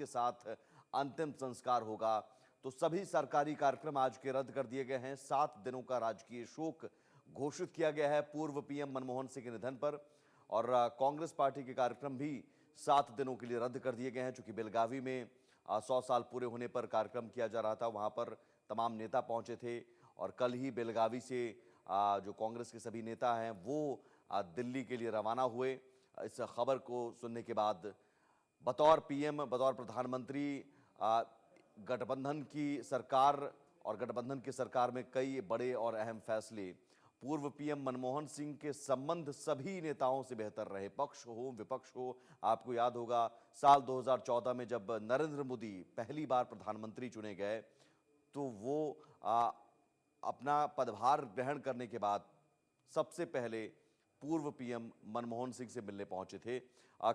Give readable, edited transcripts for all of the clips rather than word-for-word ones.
के साथ अंतिम संस्कार होगा। तो सभी सरकारी कार्यक्रम आज के रद्द कर दिए गए हैं। 7 दिनों का राजकीय शोक घोषित किया गया है पूर्व पीएम मनमोहन सिंह के निधन पर। और कांग्रेस पार्टी के कार्यक्रम भी 7 दिनों के लिए रद्द कर दिए गए हैं। चूंकि बेलगावी में 100 साल पूरे होने पर कार्यक्रम किया जा रहा था, वहां पर तमाम नेता पहुंचे थे और कल ही बेलगावी से जो कांग्रेस के सभी नेता हैं वो दिल्ली के लिए रवाना हुए। इस खबर को सुनने के बाद बतौर पीएम, बतौर प्रधानमंत्री गठबंधन की सरकार और गठबंधन की सरकार में कई बड़े और अहम फैसले। पूर्व पीएम मनमोहन सिंह के संबंध सभी नेताओं से बेहतर रहे, पक्ष हो विपक्ष हो। आपको याद होगा साल 2014 में जब नरेंद्र मोदी पहली बार प्रधानमंत्री चुने गए तो वो अपना पदभार ग्रहण करने के बाद सबसे पहले पूर्व पीएम मनमोहन सिंह से मिलने पहुंचे थे।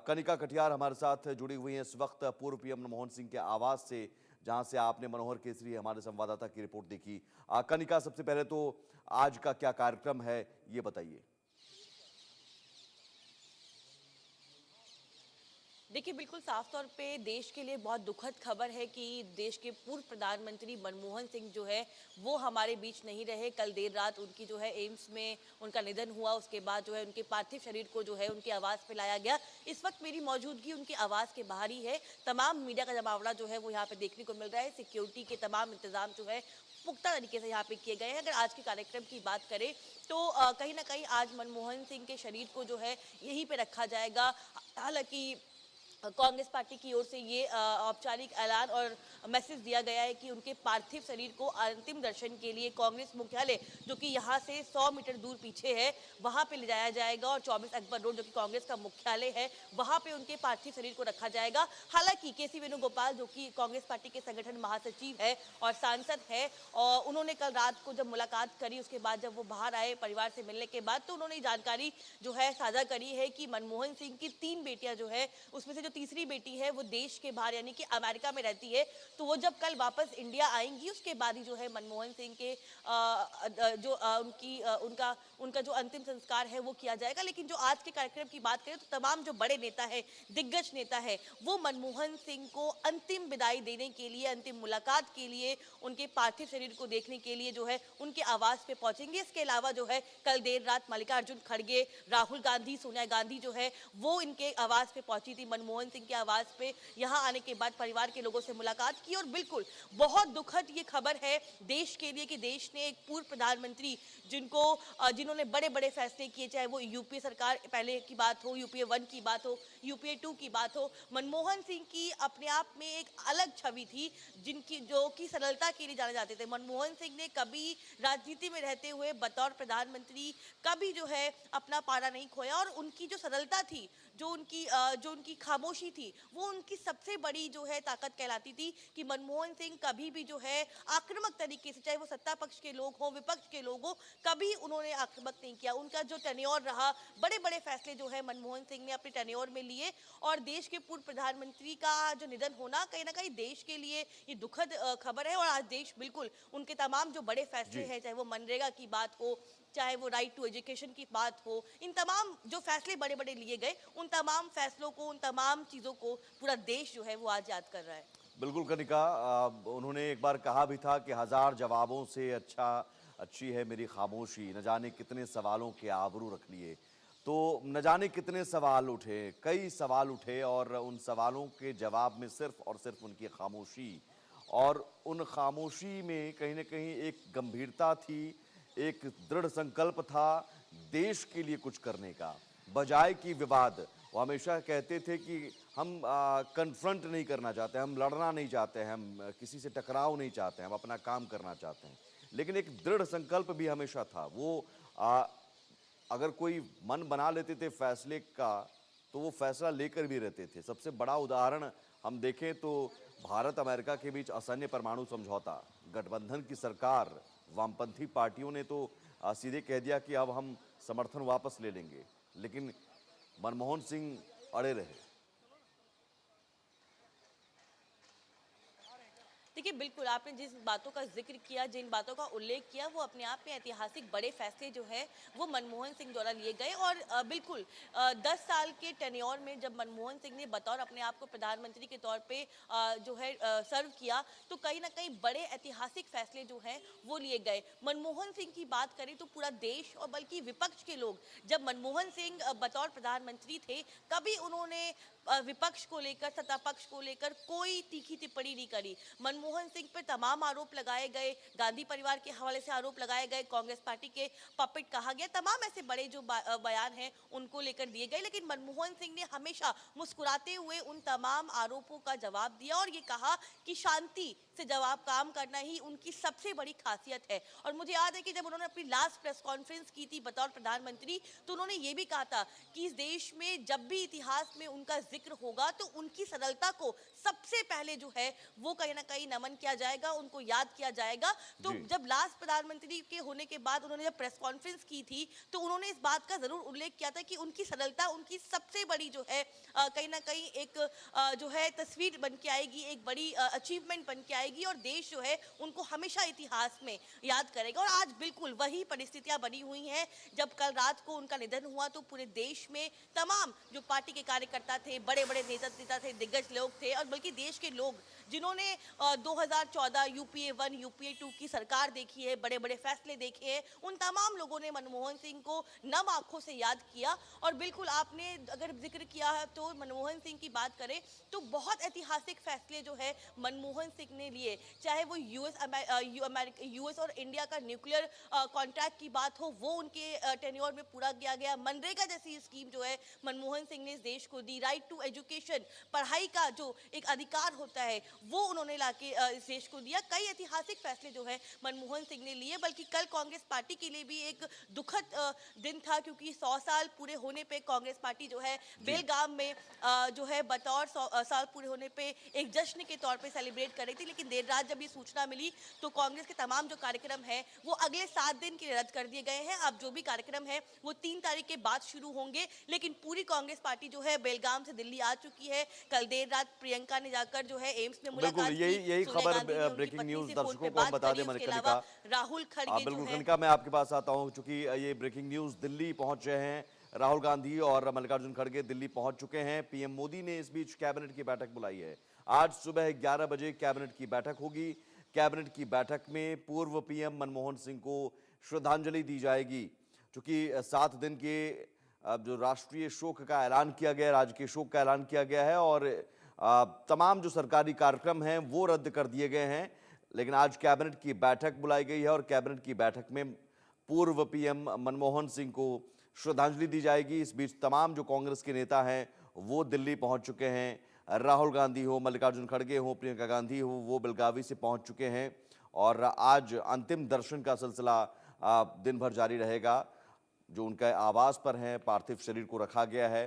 कनिका कटियार हमारे साथ जुड़ी हुई हैं इस वक्त पूर्व पीएम मनमोहन सिंह के आवास से, जहां से आपने मनोहर केसरी हमारे संवाददाता की रिपोर्ट देखी। कनिका, सबसे पहले तो आज का क्या कार्यक्रम है ये बताइए। देखिए, बिल्कुल साफ तौर पे देश के लिए बहुत दुखद खबर है कि देश के पूर्व प्रधानमंत्री मनमोहन सिंह जो है वो हमारे बीच नहीं रहे। कल देर रात उनकी जो है एम्स में उनका निधन हुआ। उसके बाद जो है उनके पार्थिव शरीर को जो है उनके आवास पे लाया गया। इस वक्त मेरी मौजूदगी उनके आवास के बाहर ही है। तमाम मीडिया का जमावड़ा जो है वो यहाँ पे देखने को मिल रहा है। सिक्योरिटी के तमाम इंतजाम जो है पुख्ता तरीके से यहाँ पे किए गए हैं। अगर आज के कार्यक्रम की बात करें तो कहीं ना कहीं आज मनमोहन सिंह के शरीर को जो है यहीं पे रखा जाएगा। हालांकि कांग्रेस पार्टी की ओर से ये औपचारिक ऐलान और मैसेज दिया गया है कि उनके पार्थिव शरीर को अंतिम दर्शन के लिए कांग्रेस मुख्यालय, जो कि यहाँ से 100 मीटर दूर पीछे है, वहाँ पे ले जाया जाएगा और 24 अकबर रोड, जो कि कांग्रेस का मुख्यालय है, वहाँ पे उनके पार्थिव शरीर को रखा जाएगा। हालांकि केसी वेणुगोपाल, जो कि कांग्रेस पार्टी के संगठन महासचिव है और सांसद है, और उन्होंने कल रात को जब मुलाकात करी, उसके बाद जब वो बाहर आए परिवार से मिलने के बाद, तो उन्होंने जानकारी जो है साझा करी है कि मनमोहन सिंह की 3 बेटियां जो है, उसमें से जो तीसरी बेटी है वो देश के बाहर यानी कि अमेरिका में रहती है। तो वो जब कल वापस इंडिया आएंगी उसके बाद ही जो है मनमोहन सिंह के उनका जो अंतिम संस्कार है वो किया जाएगा। लेकिन जो आज के कार्यक्रम की बात करें तो तमाम जो बड़े नेता है, दिग्गज नेता है, वो मनमोहन सिंह को अंतिम विदाई देने के लिए, अंतिम मुलाकात के लिए, उनके पार्थिव शरीर को देखने के लिए जो है उनके आवास पे पहुंचेंगे। इसके अलावा जो है कल देर रात मल्लिकार्जुन खड़गे, राहुल गांधी, सोनिया गांधी जो है वो इनके आवास पे पहुंची थी, मनमोहन सिंह के आवास पे। यहां आने के बाद परिवार के लोगों से मुलाकात की। और बिल्कुल बहुत दुखद ये खबर है देश के लिए कि देश ने एक पूर्व प्रधानमंत्री जिन्होंने बड़े बड़े फैसले किए, चाहे वो यूपीए सरकार पहले की बात हो, यूपीए 1 की बात हो, यूपीए 2 की बात हो, मनमोहन सिंह की अपने आप में एक अलग छवि थी, जो कि सरलता के लिए जाने जाते थे। मनमोहन सिंह ने कभी राजनीति में रहते हुए बतौर प्रधानमंत्री कभी जो है अपना पारा नहीं खोया और उनकी जो सरलता थी, जो उनकी खामोशी थी, वो उनकी सबसे बड़ी जो है ताकत कहलाती थी कि मनमोहन सिंह कभी भी जो है आक्रामक तरीके से, चाहे वो सत्ता पक्ष के लोग हों, विपक्ष के लोग हों, कभी उन्होंने आक्रामक नहीं किया। उनका जो टेन्योर रहा, बड़े बड़े फैसले जो है मनमोहन सिंह ने अपने टेन्योर में लिए। और देश के पूर्व प्रधानमंत्री का जो निधन होना कहीं ना कहीं देश के लिए ये दुखद खबर है। और आज देश बिल्कुल उनके तमाम जो बड़े फैसले हैं, चाहे वो मनरेगा की बात हो, चाहे वो राइट टू एजुकेशन की बात हो, इन तमाम जो फैसले बड़े बड़े लिए गए, उन तमाम फैसलों को, उन तमाम चीज़ों को पूरा देश जो है वो आज याद कर रहा है। बिल्कुल कनिका, उन्होंने एक बार कहा भी था कि 1000 जवाबों से अच्छी है मेरी खामोशी, न जाने कितने सवालों के आबरू रख लिए। तो न जाने कितने सवाल उठे, कई सवाल उठे और उन सवालों के जवाब में सिर्फ और सिर्फ उनकी खामोशी, और उन खामोशी में कहीं ना कहीं एक गंभीरता थी, एक दृढ़ संकल्प था देश के लिए कुछ करने का, बजाय कि विवाद। वो हमेशा कहते थे कि हम कन्फ्रंट नहीं करना चाहते, हम लड़ना नहीं चाहते हैं, हम किसी से टकराव नहीं चाहते हैं, हम अपना काम करना चाहते हैं। लेकिन एक दृढ़ संकल्प भी हमेशा था। वो अगर कोई मन बना लेते थे फैसले का तो वो फैसला लेकर भी रहते थे। सबसे बड़ा उदाहरण हम देखें तो भारत अमेरिका के बीच असैन्य परमाणु समझौता, गठबंधन की सरकार, वामपंथी पार्टियों ने तो सीधे कह दिया कि अब हम समर्थन वापस ले लेंगे, लेकिन मनमोहन सिंह अड़े रहे। देखिए, देखिए बिल्कुल आपने जिस बातों का जिक्र किया, जिन बातों का उल्लेख किया, वो अपने आप में ऐतिहासिक बड़े फैसले जो है वो मनमोहन सिंह द्वारा लिए गए। और बिल्कुल 10 साल के टेन्योर में जब मनमोहन सिंह ने बतौर अपने आप को प्रधानमंत्री के तौर पे जो है सर्व किया, तो कहीं ना कहीं बड़े ऐतिहासिक फैसले जो हैं वो लिए गए। मनमोहन सिंह की बात करें तो पूरा देश और बल्कि विपक्ष के लोग, जब मनमोहन सिंह बतौर प्रधानमंत्री थे, कभी उन्होंने विपक्ष को लेकर, सत्ता पक्ष को लेकर कोई तीखी टिप्पणी नहीं करी। मनमोहन सिंह पर तमाम आरोप लगाए गए, गांधी परिवार के हवाले से आरोप लगाए गए, कांग्रेस पार्टी के पपेट कहा गया, तमाम ऐसे बड़े जो बयान हैं उनको लेकर दिए गए। लेकिन मनमोहन सिंह ने हमेशा मुस्कुराते हुए उन तमाम आरोपों का जवाब दिया और ये कहा कि शांति से जवाब काम करना ही उनकी सबसे बड़ी खासियत है। और मुझे याद है कि जब उन्होंने अपनी लास्ट प्रेस कॉन्फ्रेंस की थी बतौर प्रधानमंत्री, तो उन्होंने ये भी कहा था कि इस देश में जब भी इतिहास में उनका जिक्र होगा तो उनकी सरलता को सबसे पहले जो है वो कहीं ना कहीं नमन किया जाएगा, उनको याद किया जाएगा। तो जी। जब लास्ट प्रधानमंत्री के होने के बाद उन्होंने जब प्रेस कॉन्फ्रेंस की थी, तो उन्होंने इस बात का जरूर उल्लेख किया था कि उनकी सरलता उनकी सबसे बड़ी जो है कहीं ना कहीं एक जो है तस्वीर बन के आएगी, एक बड़ी अचीवमेंट बन के आएगी और देश जो है उनको हमेशा इतिहास में याद करेगा। और आज बिल्कुल वही परिस्थितियां बनी हुई हैं। जब कल रात को उनका निधन हुआ तो पूरे देश में तमाम जो पार्टी के कार्यकर्ता थे, बड़े बड़े नेता थे, दिग्गज लोग थे और बल्कि देश के लोग जिन्होंने 2014 यूपीए 1 यूपीए 2 की सरकार देखी है, बड़े बड़े फैसले देखे हैं, उन तमाम लोगों ने मनमोहन सिंह को नम आंखों से याद किया। और बिल्कुल आपने अगर जिक्र किया है तो मनमोहन सिंह की बात करें तो बहुत ऐतिहासिक फैसले जो है मनमोहन सिंह ने लिए, चाहे वो यूएस और इंडिया का न्यूक्लियर कॉन्ट्रैक्ट की बात हो, वो उनके टेन्योर में पूरा किया गया। मनरेगा जैसी स्कीम जो है मनमोहन सिंह ने इस देश को दी। राइट टू एजुकेशन, पढ़ाई का जो एक अधिकार होता है वो उन्होंने लाके इस देश को दिया। कई ऐतिहासिक फैसले जो है मनमोहन सिंह ने लिए। बल्कि कल कांग्रेस पार्टी के लिए भी एक दुखद दिन था, क्योंकि 100 साल पूरे होने पे कांग्रेस पार्टी जो है बेलगाम में जो है बतौर 100 साल पूरे होने पे एक जश्न के तौर पे सेलिब्रेट कर रही थी। लेकिन देर रात जब ये सूचना मिली तो कांग्रेस के तमाम जो कार्यक्रम है वो अगले 7 दिन के लिए रद्द कर दिए गए हैं। अब जो भी कार्यक्रम है वो 3 तारीख के बाद शुरू होंगे। लेकिन पूरी कांग्रेस पार्टी जो है बेलगाम से दिल्ली आ चुकी है। कल देर रात प्रियंका ने जाकर जो है एम्स में बिल्कुल मुलाकात यही की। यही सोनिया खबर गांधी ने उनकी ब्रेकिंग पत्नी न्यूज से फोन दर्शकों पे को हम बात बता करी। दें उसके कनिका। अलावा राहुल खड़गे जो बिल्कुल है कनिका, मैं आपके पास आता हूं चूंकि ये ब्रेकिंग न्यूज दिल्ली पहुंचे हैं। राहुल गांधी और मल्लिकार्जुन खड़गे दिल्ली पहुंच चुके हैं। पीएम मोदी ने इस बीच कैबिनेट की बैठक बुलाई है। आज सुबह 11 बजे कैबिनेट की बैठक होगी। कैबिनेट की बैठक में पूर्व पीएम मनमोहन सिंह को श्रद्धांजलि दी जाएगी। चूंकि 7 दिन के जो राष्ट्रीय शोक का ऐलान किया गया, राजकीय शोक का ऐलान किया गया है और तमाम जो सरकारी कार्यक्रम हैं वो रद्द कर दिए गए हैं। लेकिन आज कैबिनेट की बैठक बुलाई गई है और कैबिनेट की बैठक में पूर्व पीएम मनमोहन सिंह को श्रद्धांजलि दी जाएगी। इस बीच तमाम जो कांग्रेस के नेता हैं वो दिल्ली पहुंच चुके हैं। राहुल गांधी हो, मल्लिकार्जुन खड़गे हो, प्रियंका गांधी हो, वो बेलगावी से पहुंच चुके हैं और आज अंतिम दर्शन का सिलसिला दिन भर जारी रहेगा। जो उनका आवास पर है, पार्थिव शरीर को रखा गया है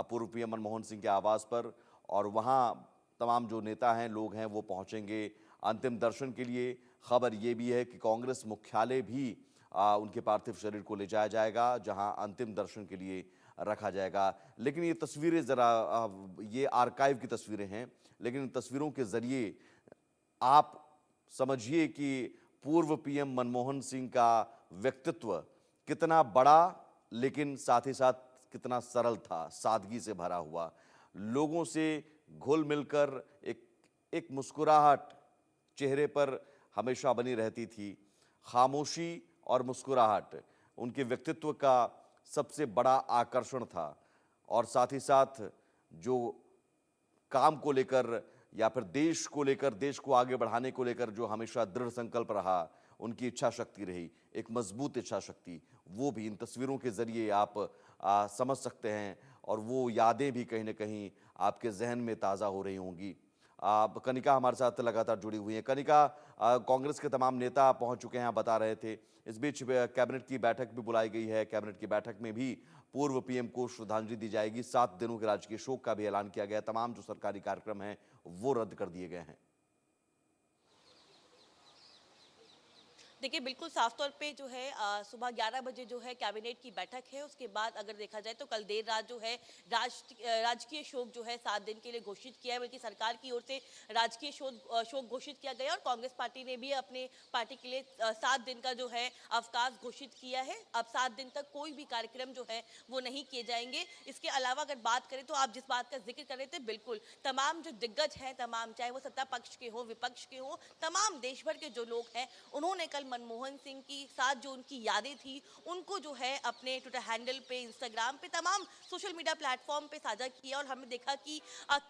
पूर्व पीएम मनमोहन सिंह के आवास पर और वहां तमाम जो नेता हैं, लोग हैं, वो पहुंचेंगे अंतिम दर्शन के लिए। खबर ये भी है कि कांग्रेस मुख्यालय भी उनके पार्थिव शरीर को ले जाया जाएगा, जहां अंतिम दर्शन के लिए रखा जाएगा। लेकिन ये तस्वीरें ज़रा ये आर्काइव की तस्वीरें हैं, लेकिन इन तस्वीरों के ज़रिए आप समझिए कि पूर्व पीएम मनमोहन सिंह का व्यक्तित्व कितना बड़ा लेकिन साथ ही साथ कितना सरल था, सादगी से भरा हुआ, लोगों से घुल मिलकर एक मुस्कुराहट चेहरे पर हमेशा बनी रहती थी। खामोशी और मुस्कुराहट उनके व्यक्तित्व का सबसे बड़ा आकर्षण था और साथ ही साथ जो काम को लेकर या फिर देश को लेकर, देश को आगे बढ़ाने को लेकर जो हमेशा दृढ़ संकल्प रहा, उनकी इच्छा शक्ति रही, एक मजबूत इच्छा शक्ति, वो भी इन तस्वीरों के जरिए आप समझ सकते हैं और वो यादें भी कहीं ना कहीं आपके जहन में ताज़ा हो रही होंगी। कनिका हमारे साथ लगातार जुड़ी हुई हैं। कनिका, कांग्रेस के तमाम नेता पहुंच चुके हैं, आप बता रहे थे। इस बीच कैबिनेट की बैठक भी बुलाई गई है। कैबिनेट की बैठक में भी पूर्व पीएम को श्रद्धांजलि दी जाएगी। 7 दिनों के राजकीय शोक का भी ऐलान किया गया। तमाम जो सरकारी कार्यक्रम हैं वो रद्द कर दिए गए हैं। देखिए, बिल्कुल साफ तौर पे जो है सुबह 11 बजे जो है कैबिनेट की बैठक है। उसके बाद अगर देखा जाए तो कल देर रात जो है राजकीय शोक जो है 7 दिन के लिए घोषित किया है। बल्कि सरकार की ओर से राजकीय शोक घोषित किया गया और कांग्रेस पार्टी ने भी अपने पार्टी के लिए 7 दिन का जो है अवकाश घोषित किया है। अब 7 दिन तक कोई भी कार्यक्रम जो है वो नहीं किए जाएंगे। इसके अलावा अगर बात करें तो आप जिस बात का जिक्र कर रहे थे, बिल्कुल तमाम जो दिग्गज हैं, तमाम चाहे वो सत्ता पक्ष के हो, विपक्ष के हो, तमाम देश भर के जो लोग हैं, उन्होंने कल मनमोहन सिंह की साथ जो उनकी यादें थी उनको जो है अपने ट्विटर हैंडल पे, इंस्टाग्राम पे, तमाम सोशल मीडिया प्लेटफॉर्म पे साझा किया। और हमने देखा कि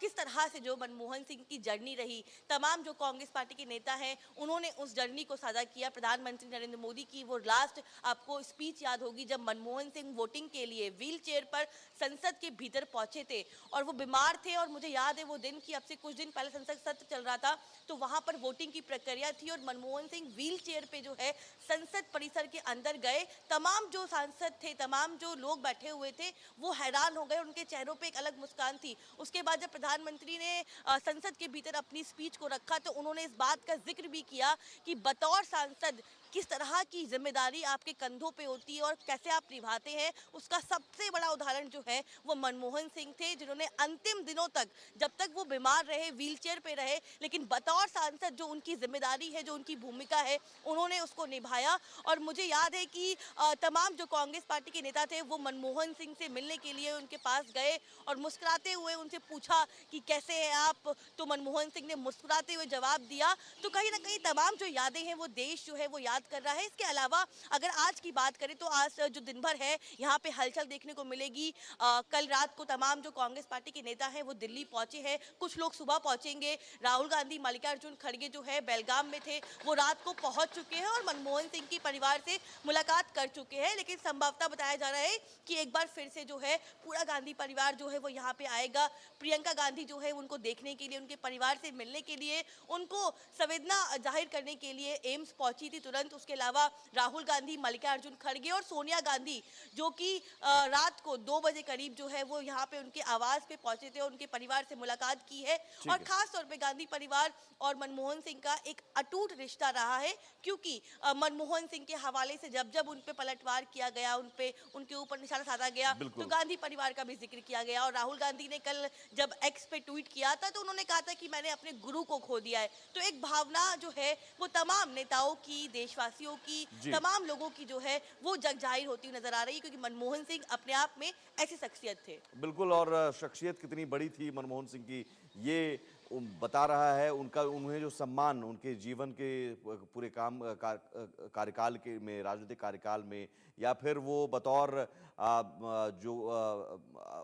किस तरह से जो मनमोहन सिंह की जर्नी रही, तमाम जो कांग्रेस पार्टी के नेता हैं उन्होंने उस जर्नी को साझा किया। प्रधानमंत्री नरेंद्र मोदी की वो लास्ट आपको स्पीच याद होगी जब मनमोहन सिंह वोटिंग के लिए व्हील चेयर पर संसद के भीतर पहुंचे थे और वो बीमार थे। और मुझे याद है वो दिन कि अब से कुछ दिन पहले संसद सत्र चल रहा था, तो वहां पर वोटिंग की प्रक्रिया थी और मनमोहन सिंह व्हील चेयर पे जो है संसद परिसर के अंदर गए। तमाम जो सांसद थे, तमाम जो लोग बैठे हुए थे, वो हैरान हो गए। उनके चेहरों पे एक अलग मुस्कान थी। उसके बाद जब प्रधानमंत्री ने संसद के भीतर अपनी स्पीच को रखा तो उन्होंने इस बात का जिक्र भी किया कि बतौर सांसद किस तरह की जिम्मेदारी आपके कंधों पे होती है और कैसे आप निभाते हैं। उसका सबसे बड़ा उदाहरण जो है वो मनमोहन सिंह थे, जिन्होंने अंतिम दिनों तक, जब तक वो बीमार रहे, व्हीलचेयर पे रहे, लेकिन बतौर सांसद जो उनकी जिम्मेदारी है, जो उनकी भूमिका है, उन्होंने उसको निभाया। और मुझे याद है कि तमाम जो कांग्रेस पार्टी के नेता थे वो मनमोहन सिंह से मिलने के लिए उनके पास गए और मुस्कुराते हुए उनसे पूछा कि कैसे हैं आप, तो मनमोहन सिंह ने मुस्कुराते हुए जवाब दिया। तो कहीं ना कहीं तमाम जो यादें हैं वो देश जो है वो याद कर रहा है। इसके अलावा अगर आज की बात करें तो आज जो दिन भर है यहाँ पे हलचल देखने को मिलेगी। कल रात को तमाम जो कांग्रेस पार्टी के नेता हैं वो दिल्ली पहुंचे हैं, कुछ लोग सुबह पहुंचेंगे। राहुल गांधी, मल्लिकार्जुन खड़गे जो है बेलगाम में थे, वो रात को पहुंच चुके हैं और मनमोहन सिंह की परिवार से मुलाकात कर चुके हैं। लेकिन संभवतः बताया जा रहा है कि एक बार फिर से जो है पूरा गांधी परिवार जो है वो यहाँ पे आएगा। प्रियंका गांधी जो है उनको देखने के लिए, उनके परिवार से मिलने के लिए, उनको संवेदना जाहिर करने के लिए एम्स पहुंची थी तुरंत। उसके अलावा राहुल गांधी, मल्लिकार्जुन खड़गे और सोनिया गांधी जो कि रात को 2 बजे करीब जो है वो यहाँ पे उनके आवास पे पहुंचे थे और उनके परिवार से मुलाकात की है। और खास तौर पे गांधी परिवार और मनमोहन सिंह का एक अटूट रिश्ता रहा है, क्योंकि मनमोहन सिंह के हवाले से जब जब उन पे पलटवार किया गया, उनके ऊपर निशाना साधा गया, तो गांधी परिवार का भी जिक्र किया गया। और राहुल गांधी ने कल जब एक्स पे ट्वीट किया था तो उन्होंने कहा था कि मैंने अपने गुरु को खो दिया है। तो एक भावना जो है वो तमाम नेताओं की, देशवासियों की, तमाम लोगों की जो है वो जग जाहिर होती हुई नजर आ रही है, क्योंकि मनमोहन सिंह अपने आप में ऐसी शख्सियत थे। बिल्कुल, और शख्सियत कितनी बड़ी थी मनमोहन सिंह की, ये बता रहा है उनका, उन्हें जो सम्मान उनके जीवन के पूरे कार्यकाल के में, राजनीतिक कार्यकाल में, या फिर वो बतौर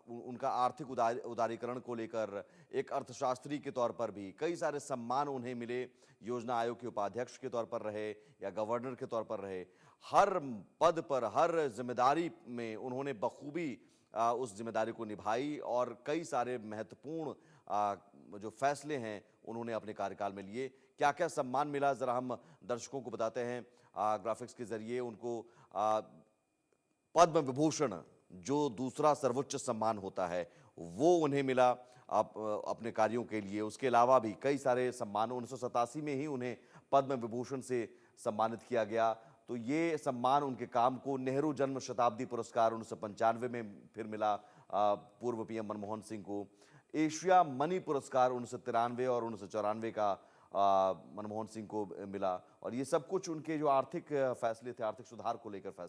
उनका आर्थिक उदारीकरण को लेकर एक अर्थशास्त्री के तौर पर भी कई सारे सम्मान उन्हें मिले। योजना आयोग के उपाध्यक्ष के तौर पर रहे या गवर्नर के तौर पर रहे, हर पद पर, हर जिम्मेदारी में उन्होंने बखूबी उस जिम्मेदारी को निभाई और कई सारे महत्वपूर्ण जो फैसले हैं उन्होंने अपने कार्यकाल में लिए। क्या क्या सम्मान मिला, जरा हम दर्शकों को बताते हैं ग्राफिक्स के जरिए। उनको पद्म विभूषण, जो दूसरा सर्वोच्च सम्मान होता है, वो उन्हें मिला अपने कार्यों के लिए। उसके अलावा भी कई सारे सम्मान, 1987 में ही उन्हें पद्म विभूषण से सम्मानित किया गया। तो ये सम्मान उनके काम को, नेहरू जन्म शताब्दी पुरस्कार 1995 में फिर मिला पूर्व पीएम मनमोहन सिंह को। एशिया मनी पुरस्कार 1993 और 1994 का मनमोहन सिंह को मिला। और ये सब कुछ उनके जो आर्थिक फैसले थे, आर्थिक सुधार को लेकर फैसले